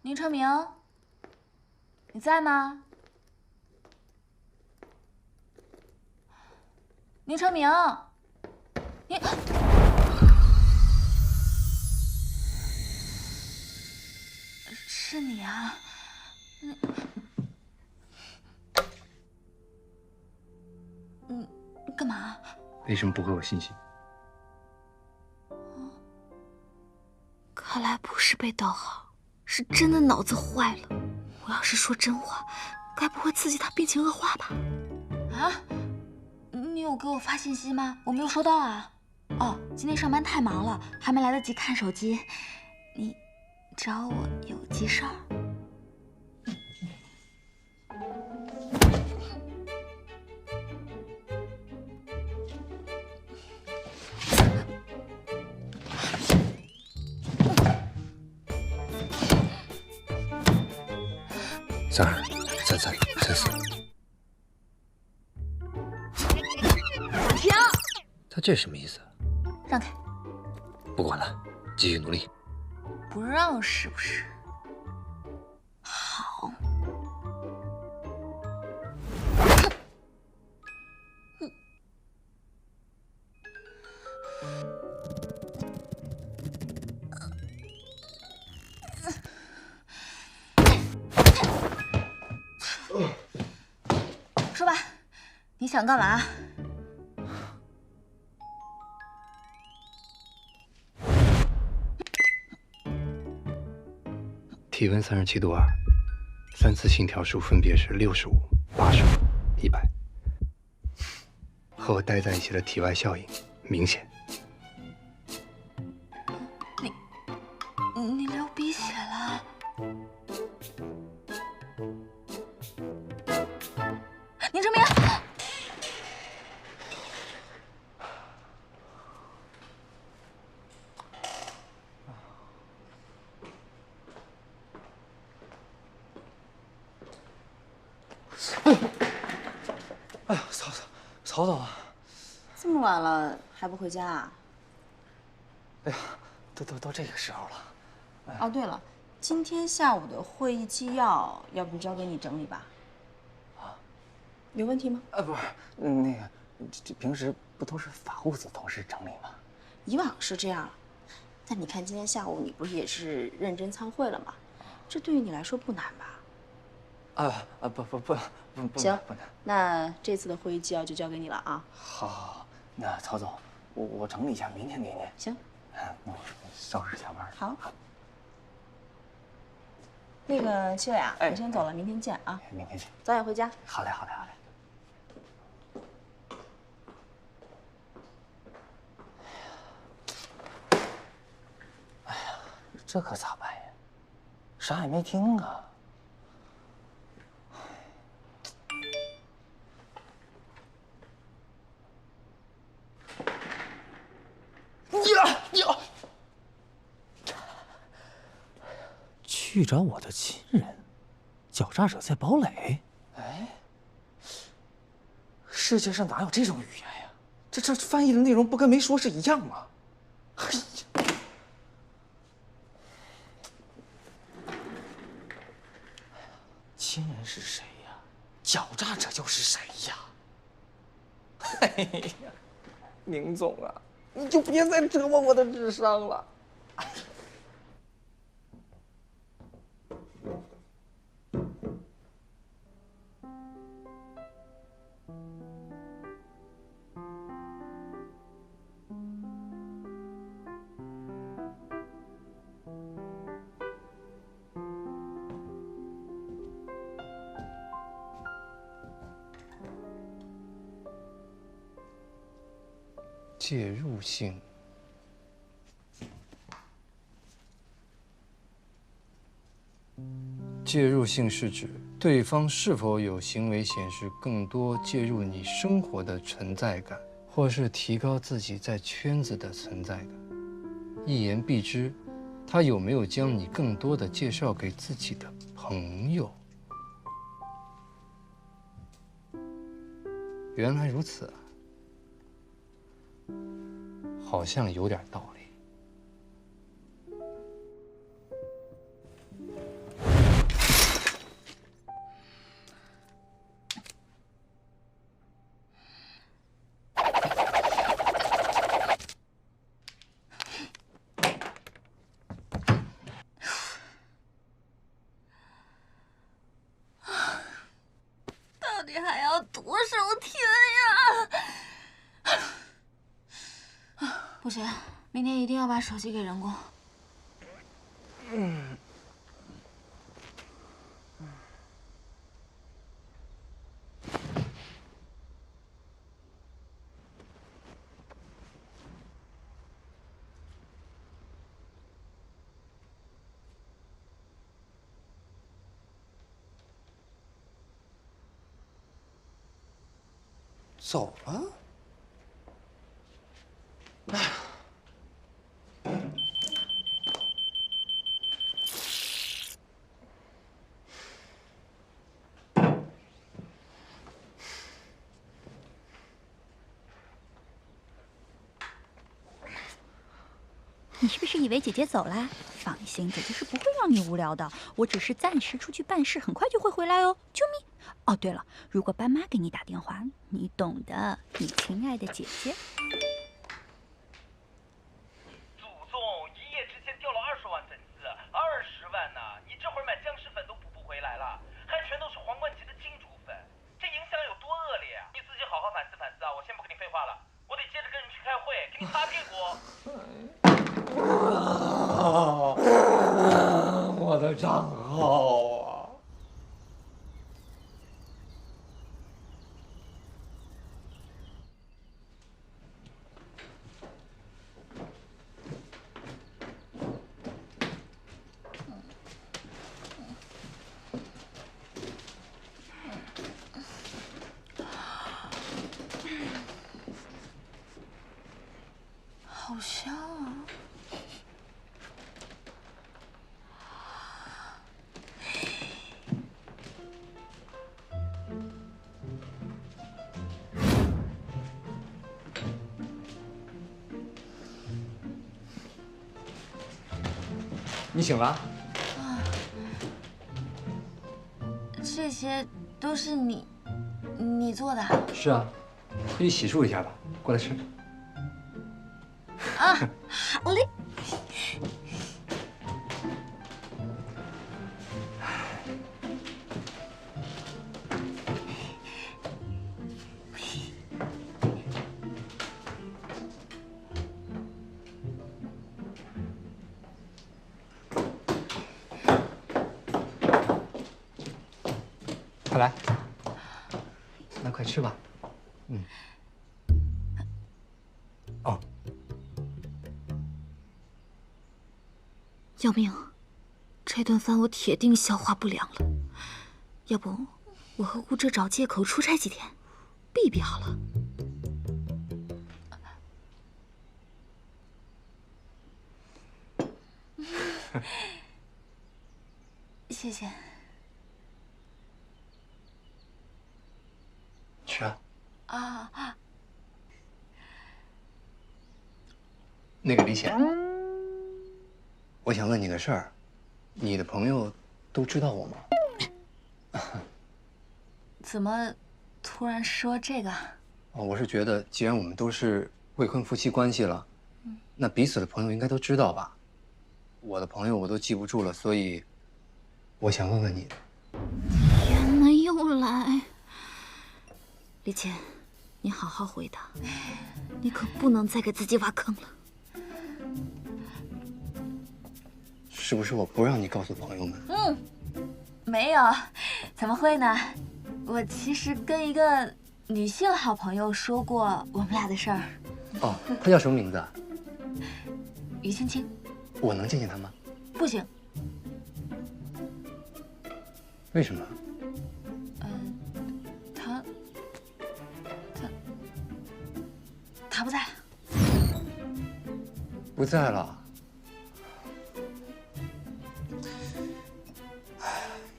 宁成明，你在吗？宁成明，你是你啊？你干嘛？为什么不回我信息？看来不是被盗号，是真的脑子坏了。我要是说真话，该不会刺激他病情恶化吧？啊？你有给我发信息吗？我没有收到啊。哦，今天上班太忙了，还没来得及看手机。你找我有急事儿？32、33、34。停！他这什么意思？让开！不管了，继续努力。不让是不是？好。说吧，你想干嘛？体温37度2，3次心跳数分别是65、85、100，和我待在一起的体外效应明显。你流鼻血了。宁成明，哎呀，曹总啊！这么晚了还不回家啊？哎呀，都这个时候了。哦，对了，今天下午的会议纪要，要不交给你整理吧？啊，有问题吗？不是，那个，这平时不都是法务组同事整理吗？以往是这样，但你看今天下午你不是也是认真参会了吗？这对于你来说不难吧？不行，不难。那这次的会议纪要就交给你了啊。好，那曹总，我整理一下，明天给您。行，那我收拾下班。好。那个七伟啊，哎我先走了，明天见啊。明天见。早点回家。好嘞，好嘞，好嘞。哎呀，这可咋办呀？啥也没听啊。呀！去找我的亲人，狡诈者在堡垒。哎，世界上哪有这种语言呀？这翻译的内容不跟没说是一样吗？哎呀！亲人是谁呀？狡诈者又是谁呀？哎呀，宁总啊，你就别再折磨我的智商了。介入性。介入性是指对方是否有行为显示更多介入你生活的存在感，或是提高自己在圈子的存在感。一言蔽之，他有没有将你更多的介绍给自己的朋友？原来如此啊，好像有点道理。底还要多少天呀？不行，明天一定要把手机给人工。走了。你是不是以为姐姐走啦？放心，姐姐是不会让你无聊的。我只是暂时出去办事，很快就会回来哦。救命！哦，对了，如果爸妈给你打电话，你懂的，你亲爱的姐姐。祖宗一夜之间掉了20万粉丝，20万呢！你这会儿买僵尸粉都补不回来了，还全都是皇冠级的金主粉，这影响有多恶劣啊！你自己好好反思反思啊！我先不跟你废话了，我得接着跟人去开会，给你擦屁股。我的账号啊！好香啊！你醒了？这些都是你做的？是啊，回去洗漱一下吧。过来吃。啊，好嘞。快来，那快吃吧。哦，要命！这顿饭我铁定消化不良了。要不，我和顾哲找借口出差几天，避避好了。谢谢。吃啊。啊，那个李显，我想问你个事儿，你的朋友都知道我吗？怎么突然说这个？哦，我是觉得，既然我们都是未婚夫妻关系了，那彼此的朋友应该都知道吧？我的朋友我都记不住了，所以我想问问你。天哪，又来！李倩，你好好回答，你可不能再给自己挖坑了。是不是我不让你告诉朋友们？没有，怎么会呢？我其实跟一个女性好朋友说过我们俩的事儿。哦，她叫什么名字啊？于青青。我能见见她吗？不行。为什么？他不在。不在了。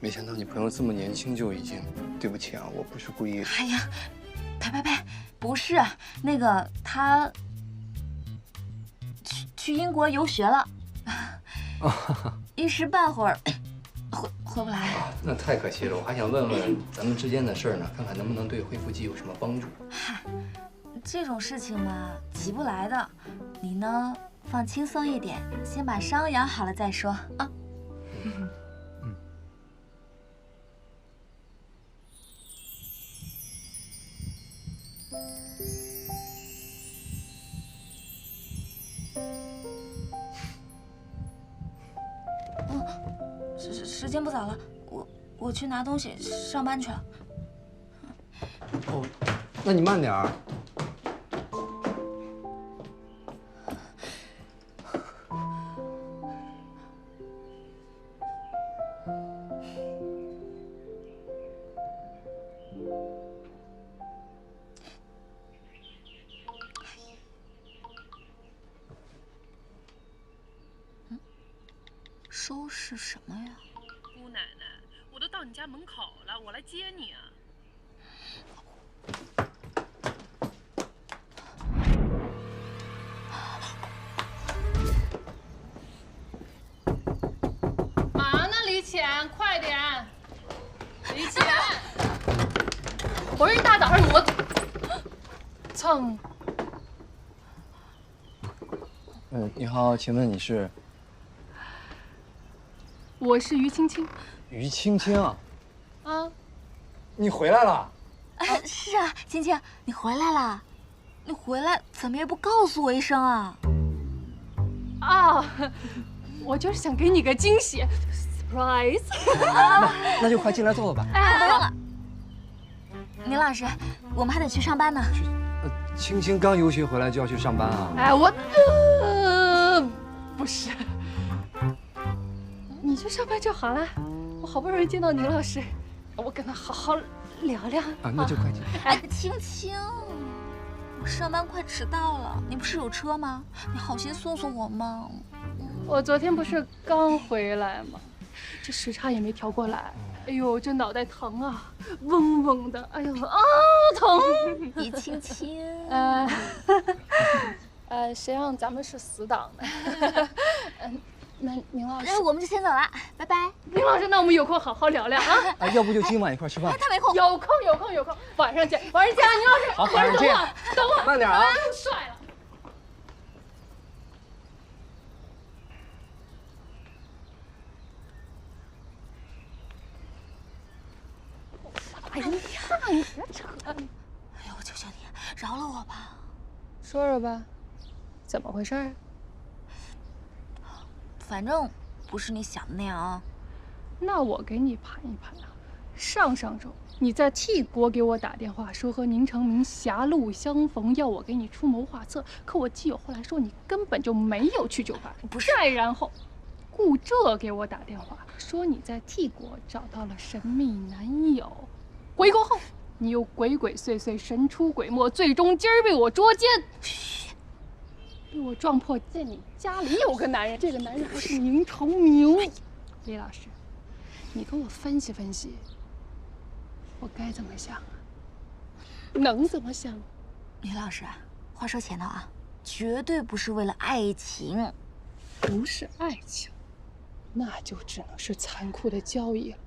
没想到你朋友这么年轻就已经……对不起啊，我不是故意的。哎呀，呸，不是那个他去英国游学了，一时半会儿回不来。那太可惜了，我还想问问咱们之间的事儿呢，看看能不能对恢复剂有什么帮助。嗨，这种事情嘛，急不来的。你呢，放轻松一点，先把伤养好了再说啊。时间不早了，我去拿东西，上班去了。哦，那你慢点儿。收拾什么呀？姑奶奶，我都到你家门口了，我来接你啊。忙呢，李浅，快点！李浅，我说一大早上我蹭。你好，请问你是？我是于青青。于青青啊，啊，你回来了？是啊，青青，你回来啦？你回来怎么也不告诉我一声啊？啊，我就是想给你个惊喜 ，surprise。那就快进来坐坐吧。哎，不用了。宁老师，我们还得去上班呢。青青刚游学回来就要去上班啊？哎，不是，你去上班就好了。我好不容易见到宁老师，我跟他好好聊聊。啊，那就快进。哎，青青，我上班快迟到了，你不是有车吗？你好心送送我嘛。我昨天不是刚回来吗？这时差也没调过来。哎呦，这脑袋疼啊，嗡嗡的。哎呦啊，疼！于青青，谁让咱们是死党呢？那宁老师，那我们就先走了，拜拜。宁老师，那我们有空好好聊聊啊。啊，要不就今晚一块吃饭？他没空。有空，晚上见，宁老师。好，晚上见。等我，慢点啊。帅了。哎呀，你别扯！哎呦，我求求你，饶了我吧。说说吧，怎么回事啊？反正不是你想的那样啊。那我给你盘一盘啊。上周你在替国给我打电话，说和宁成明狭路相逢，要我给你出谋划策。可我基友后来说你根本就没有去酒吧。不是。再然后，顾浙给我打电话，说你在替国找到了神秘男友。回国后，你又鬼鬼祟祟、神出鬼没，最终今儿被我捉奸。被我撞破，见你家里有个男人，这个男人还是宁成明。李老师，你给我分析分析，我该怎么想啊？能怎么想？李老师，话说前头啊，绝对不是为了爱情。不是爱情，那就只能是残酷的交易了。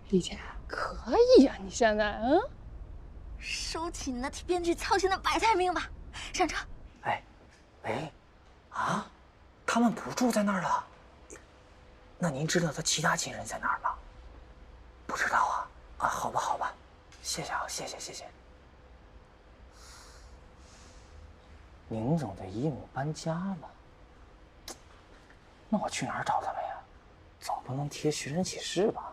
李姐，可以呀，你现在收起你那替编剧操心的白菜命吧，上车。哎，啊，他们不住在那儿了。那您知道他其他亲人在哪儿吗？不知道啊。啊，好吧，好吧，谢谢啊，谢谢。宁总的姨母搬家了，那我去哪儿找他们呀？总不能贴寻人启事吧？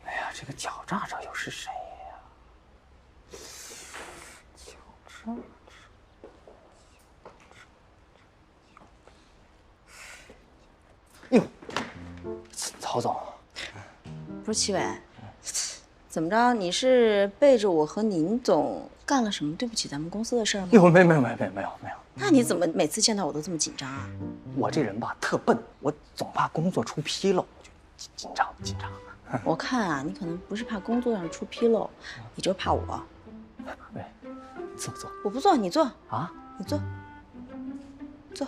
哎呀，这个狡诈者又是谁呀？狡诈者。哟，曹总，不是齐伟，怎么着？你是背着我和宁总干了什么对不起咱们公司的事儿吗？哟，没有。那你怎么每次见到我都这么紧张啊？我这人吧特笨，我总怕工作出纰漏，就紧张。我看啊，你可能不是怕工作上出纰漏，你就是怕我。喂，坐。我不坐，你坐啊？你坐。坐。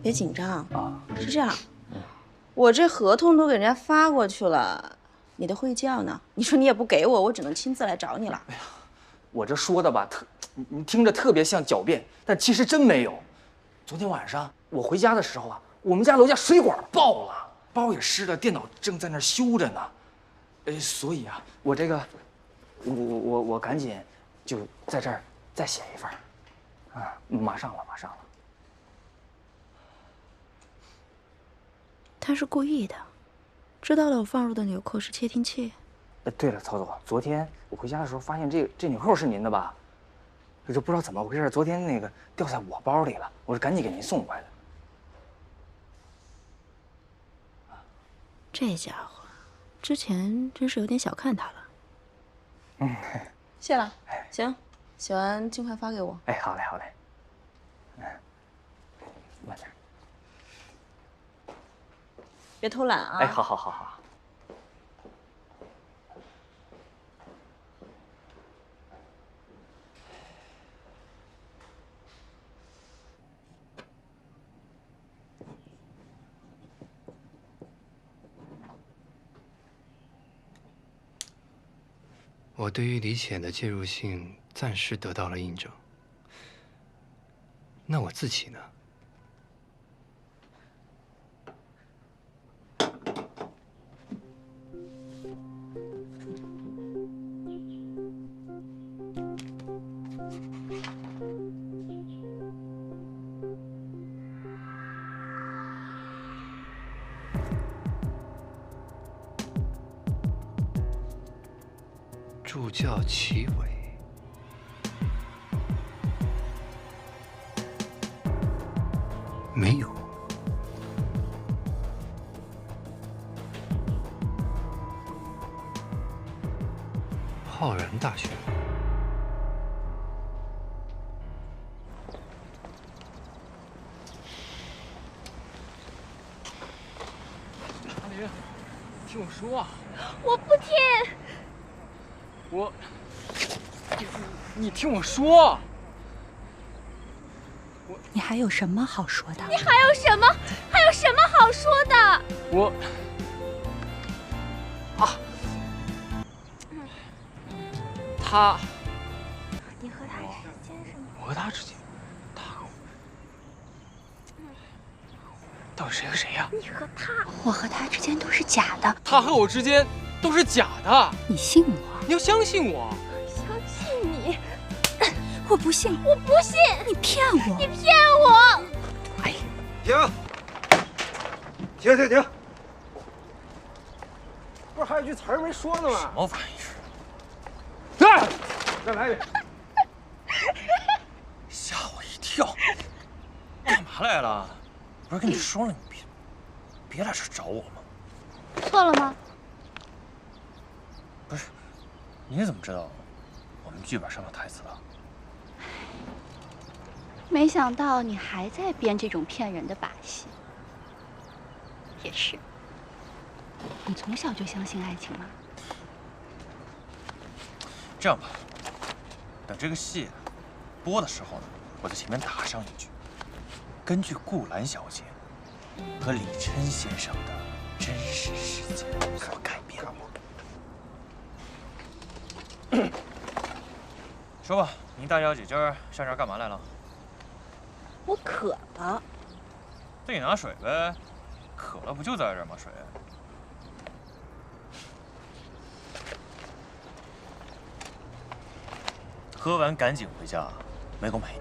别紧张啊。是这样，我这合同都给人家发过去了，你的会教呢？你说你也不给我，我只能亲自来找你了。哎呀，我这说的吧，你听着特别像狡辩，但其实真没有。昨天晚上我回家的时候啊，我们家楼下水管爆了，包也湿了，电脑正在那修着呢。所以啊，我这个，我赶紧就在这儿再写一份啊，马上了。他是故意的，知道了我放入的纽扣是窃听器。对了，曹总，昨天我回家的时候发现这纽扣是您的吧？这不知道怎么回事，昨天那个掉在我包里了，我是赶紧给您送过来的。这家伙，之前真是有点小看他了。谢了。行，写完尽快发给我。哎，好嘞，好嘞。慢点。别偷懒啊！哎，好好好好。我对于李显的介入性暂时得到了印证。那我自己呢？助教齐伟，没有。浩然大学，阿林，听我说啊！我不听。你听我说，你还有什么好说的？你还有什么好说的？他，你和他之间什么？我和他之间，他和我，到底谁和谁呀？你和他，我和他之间都是假的，他和我之间都是假的，你信我？你要相信我。相信你。我不信，我不信，你骗我！你骗我！哎，停！不是还有句词儿没说呢吗？什么玩意儿？再来一遍。吓我一跳！干嘛来了？不是跟你说了，你别来这儿找我吗？错了吗？不是，你怎么知道我们剧本上的台词啊？没想到你还在编这种骗人的把戏。也是，你从小就相信爱情吗？这样吧，等这个戏播的时候呢，我在前面打上一句：根据顾兰小姐和李琛先生的真实事件所改编。说吧，您大小姐今儿上这儿干嘛来了？我渴了。自己拿水呗，渴了不就在这儿吗？水。喝完赶紧回家，没空陪你。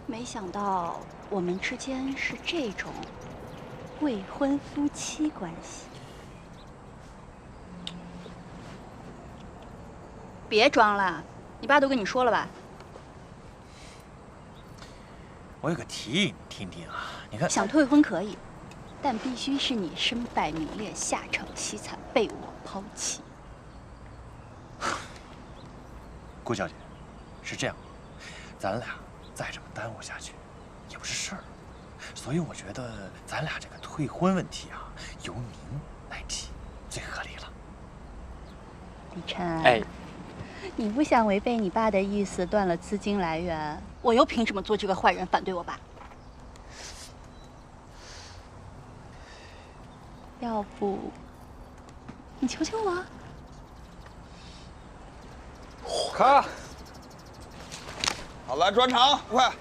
没想到我们之间是这种未婚夫妻关系。别装了，你爸都跟你说了吧？我有个提议，你听听啊。你看，想退婚可以，但必须是你身败名裂、下场凄惨、被我抛弃。顾小姐，是这样，咱俩再这么耽误下去，也不是事儿。所以我觉得咱俩这个退婚问题啊，由您来提，最合理了。李琛，哎，你不想违背你爸的意思，断了资金来源，我又凭什么做这个坏人反对我爸？要不，你求求我？卡，好，来转场，快！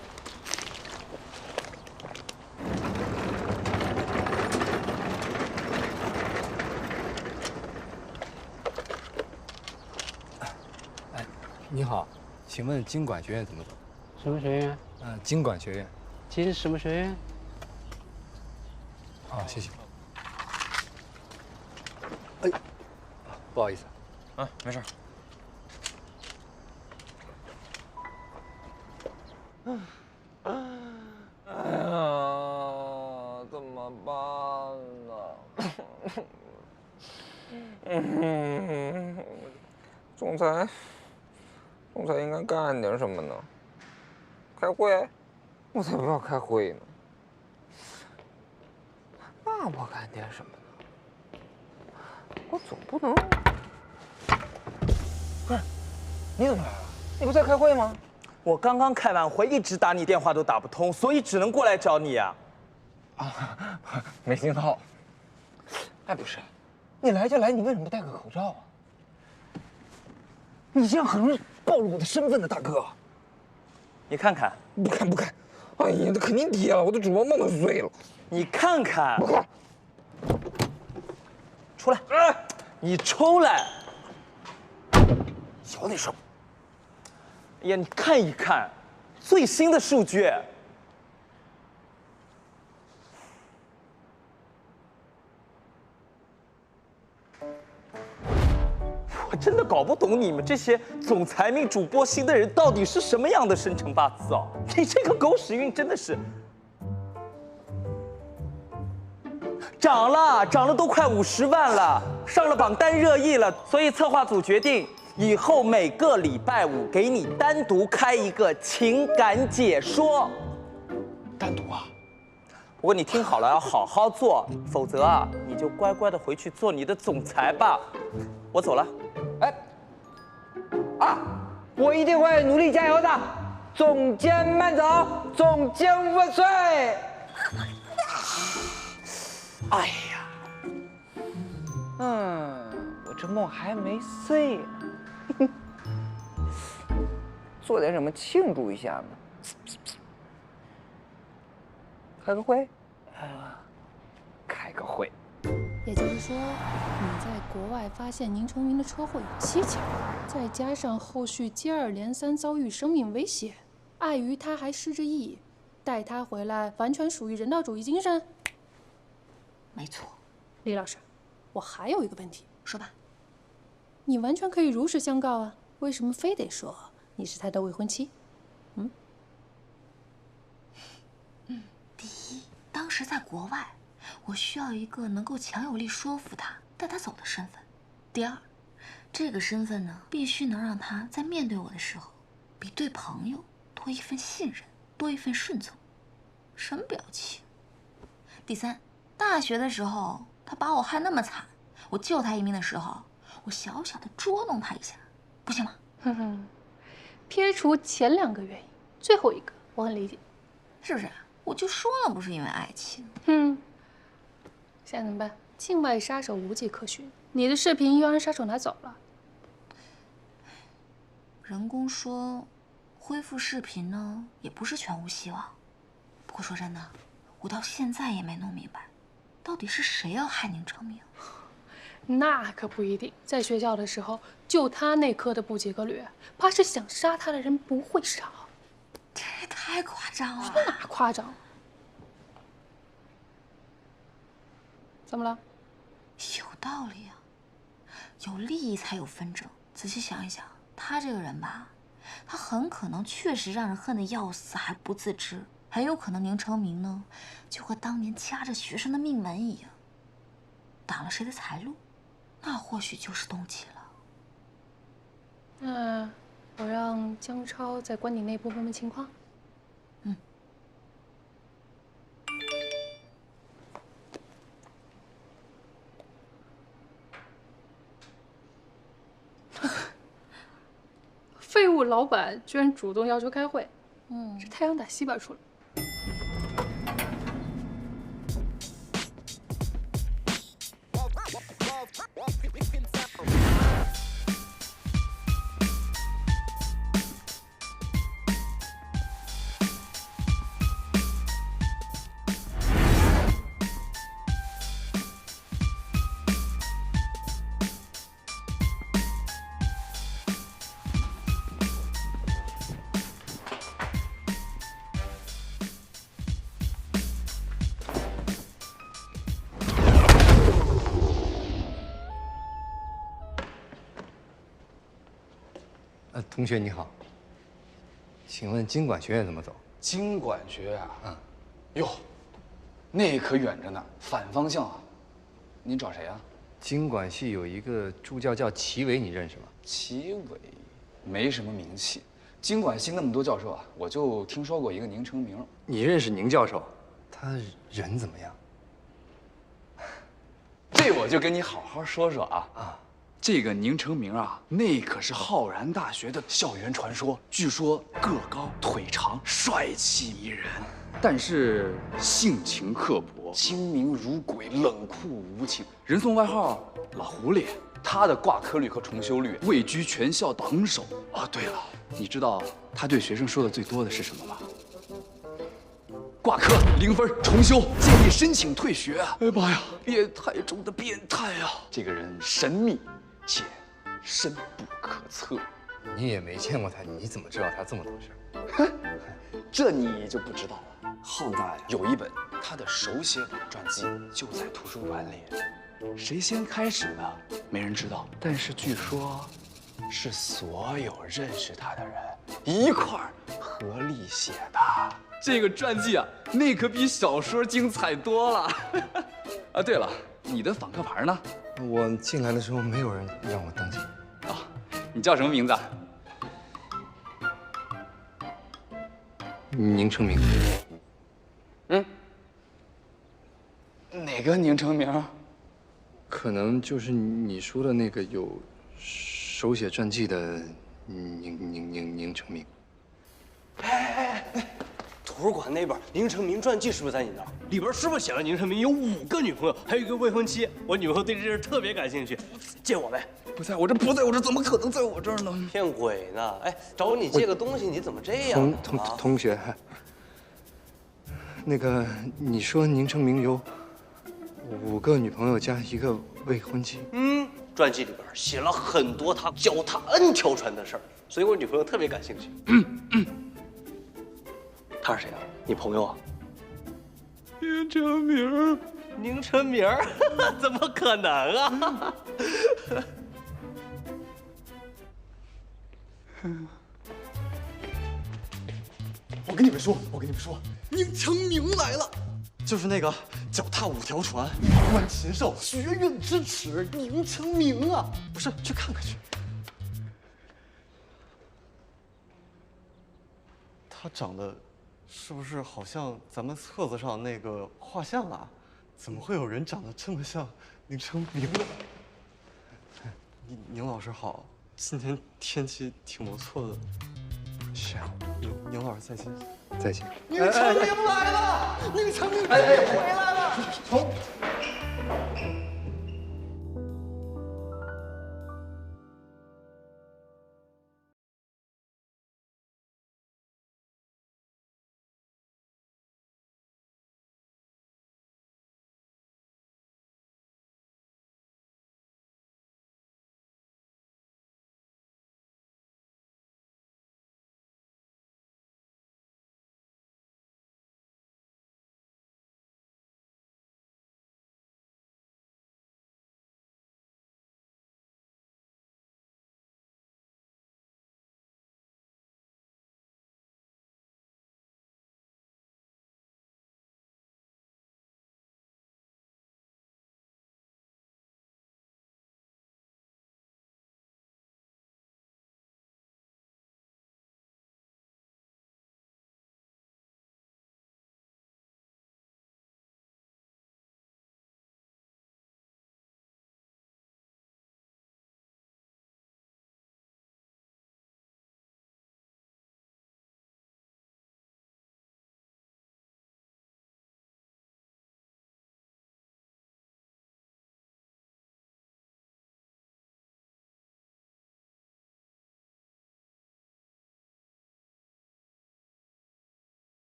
你好，请问经管学院怎么走？什么学院？经管学院。进什么学院？啊，谢谢。哎，不好意思。啊，没事。哎呀，怎么办呢？总裁应该干点什么呢？开会？我才不要开会呢。那我干点什么呢？我总不能……不是，你怎么来了？你不在开会吗？我刚刚开完会，一直打你电话都打不通，所以只能过来找你呀。啊，没听到。哎，不是，你来就来，你为什么不戴个口罩啊？你这样很容易暴露我的身份的，大哥。你看看，不看。哎呀，那肯定跌了，我的主播梦都碎了。你看看，不看。出来！你出来！小点声。哎呀，你看一看，最新的数据。我真的搞不懂你们这些总裁命、主播星的人到底是什么样的生辰八字哦！你这个狗屎运真的是涨了都快50万了，上了榜单热议了，所以策划组决定以后每个礼拜5给你单独开一个情感解说。单独啊？不过你听好了，要好好做，否则啊，你就乖乖的回去做你的总裁吧。我走了。哎，啊，我一定会努力加油的。总监慢走，总监万岁！哎呀，我这梦还没碎呢，做点什么庆祝一下呢？开个会，开个会。也就是说，你在国外发现宁成明的车祸有蹊跷，再加上后续接二连三遭遇生命危险，碍于他还失着忆，带他回来完全属于人道主义精神。没错。李老师，我还有一个问题，说吧。你完全可以如实相告啊，为什么非得说你是他的未婚妻？第一，当时在国外，我需要一个能够强有力说服他、带他走的身份。第二，这个身份呢，必须能让他在面对我的时候，比对朋友多一份信任，多一份顺从。什么表情？第三，大学的时候他把我害那么惨，我救他一命的时候，我小小的捉弄他一下，不行吗？撇除前2个原因，最后一个我很理解，是不是？我就说了，不是因为爱情。现在怎么办？境外杀手无迹可寻，你的视频又让杀手拿走了。人工说，恢复视频呢，也不是全无希望。不过说真的，我到现在也没弄明白，到底是谁要害宁成明。那可不一定。在学校的时候，就他那科的不及格率，怕是想杀他的人不会少。这也太夸张了。哪夸张？怎么了？有道理啊，有利益才有纷争。仔细想一想，他这个人吧，他很可能确实让人恨得要死还不自知，很有可能宁成明呢，就和当年掐着学生的命门一样，挡了谁的财路，那或许就是动机了。那我让姜超再关你内部问问情况。废物老板居然主动要求开会，这太阳打西边出了。同学你好，请问经管学院怎么走？经管学院啊？哟，那可远着呢，反方向啊。您找谁啊？经管系有一个助教叫齐伟，你认识吗？齐伟，没什么名气。经管系那么多教授啊，我就听说过一个宁成明。你认识宁教授？他人怎么样？这我就跟你好好说说啊。这个宁成明啊，那可是浩然大学的校园传说。据说个高腿长，帅气迷人，但是性情刻薄，精明如鬼，冷酷无情，人送外号老狐狸。他的挂科率和重修率位居全校榜首。哦，对了，你知道他对学生说的最多的是什么吗？挂科0分，重修，建议申请退学。哎妈呀，变态中的变态啊！这个人神秘且深不可测。你也没见过他，你怎么知道他这么多事儿？这你就不知道了。浩大呀，有一本他的手写本传记，就在图书馆里。谁先开始的，没人知道，但是据说，是所有认识他的人一块儿合力写的。这个传记啊，那可比小说精彩多了。啊，对了，你的访客牌呢？我进来的时候没有人让我登记。啊，你叫什么名字？宁成明。哪个宁成明？可能就是你说的那个有手写传记的宁成明。图书馆那本《宁成明传记》是不是在你那儿？里边是不是写了宁成明有5个女朋友，还有一个未婚妻？我女朋友对这事特别感兴趣，借我呗。不在我这，怎么可能在我这儿呢？骗鬼呢！哎，找你借个东西，你怎么这样啊？同学，那个你说宁成明有5个女朋友加1个未婚妻？传记里边写了很多他脚踏 N 条船的事儿，所以我女朋友特别感兴趣。他是谁啊？你朋友啊？宁成明。宁成明？怎么可能啊？我跟你们说，宁成明来了，就是那个脚踏5条船，观禽兽，学院之耻，宁成明啊！不是，去看看去。他长得是不是好像咱们册子上那个画像啊？怎么会有人长得这么像宁成明呢？宁老师好，今天天气挺不错的。是啊，宁老师再见。再见。宁成明来了！宁成明回来